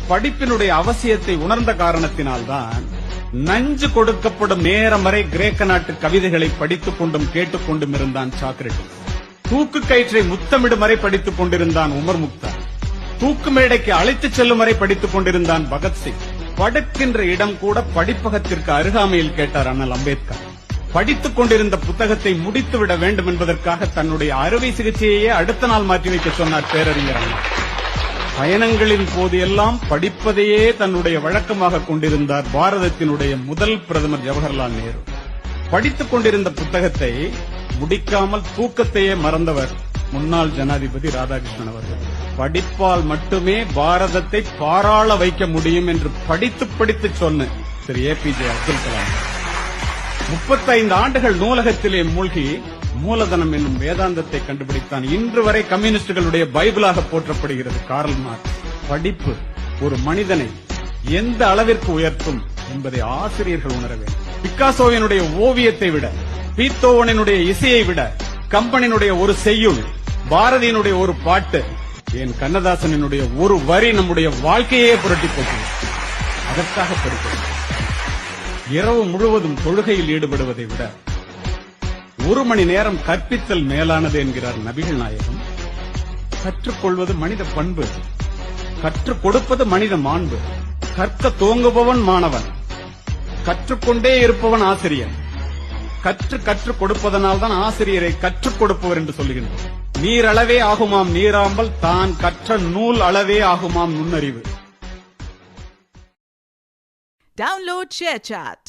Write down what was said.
படிப்பினுடைய அவசியத்தை உணர்ந்த காரணத்தினால்தான் நஞ்சு கொடுக்கப்படும் நேரம் வரை கிரேக்க நாட்டு கவிதைகளை படித்துக் கொண்டும் கேட்டுக்கொண்டும் இருந்தான் சாக்ரட்டிஸ். தூக்கு கயிற்றை முத்தமிடும் வரை படித்துக் கொண்டிருந்தான் உமர் முக்தார். தூக்கு மேடைக்கு அழைத்துச் செல்லும் வரை படித்துக் கொண்டிருந்தான் பகத்சிங். படுக்கின்ற இடம் கூட படிப்பகத்திற்கு அருகாமையில் கேட்டார் அண்ணல் அம்பேத்கர். படித்துக் கொண்டிருந்த புத்தகத்தை முடித்துவிட வேண்டும் என்பதற்காக தன்னுடைய அறுவை சிகிச்சையே அடுத்த நாள் மாற்றி வைக்க சொன்னார் பேரறிஞர் அண்ணா. பயணங்களின் போது எல்லாம் படிப்பதையே தன்னுடைய வழக்கமாக கொண்டிருந்தார் பாரதத்தினுடைய முதல் பிரதமர் ஜவஹர்லால் நேரு. படித்துக் கொண்டிருந்த புத்தகத்தை முடிக்காமல் தூக்கத்தையே மறந்தவர் முன்னாள் ஜனாதிபதி ராதாகிருஷ்ணன் அவர்கள். படிப்பால் மட்டுமே பாரதத்தை பாராள வைக்க முடியும் என்று படித்து சொன்ன திரு APJ அப்துல் கலாம் 35 ஆண்டுகள் நூலகத்திலே மூழ்கி மூலதனம் என்னும் வேதாந்தத்தை கண்டுபிடித்தான். இன்று வரை கம்யூனிஸ்டுகளுடைய பைபிளாக போற்றப்படுகிறது கார்ல் மார்க்ஸ். படிப்பு ஒரு மனிதனை எந்த அளவிற்கு உயர்த்தும் என்பதை ஆசிரியர்கள் உணர வேண்டும். பிக்காசோவினுடைய ஓவியத்தை விட, பீத்தோவனினுடைய இசையை விட, கம்பனினுடைய ஒரு செய்யுள், பாரதியினுடைய ஒரு பாட்டு, என் கண்ணதாசனினுடைய ஒரு வரி நம்முடைய வாழ்க்கையே புரட்டி போட்டது. அதற்காக படிக்கிறேன். இரவு முழுவதும் தொழுகையில் ஈடுபடுவதை விட 1 மணி நேரம் கற்பித்தல் மேலானது என்கிறார் நபிகள் நாயகம். கற்றுக்கொள்வது மனித பண்பு, கற்றுக் கொடுப்பது மனித மாண்பு. கற்க தோங்குபவன் மாணவன், கற்றுக்கொண்டே இருப்பவன் ஆசிரியன். கற்றுக் கொடுப்பதனால்தான் ஆசிரியரை கற்றுக் கொடுப்பவர் என்று சொல்லுகின்றோம். நீரளவே ஆகுமாம் நீராம்பல், தான் கற்ற நூல் அளவே ஆகுமாம் நுண்ணறிவு. Download ShareChat.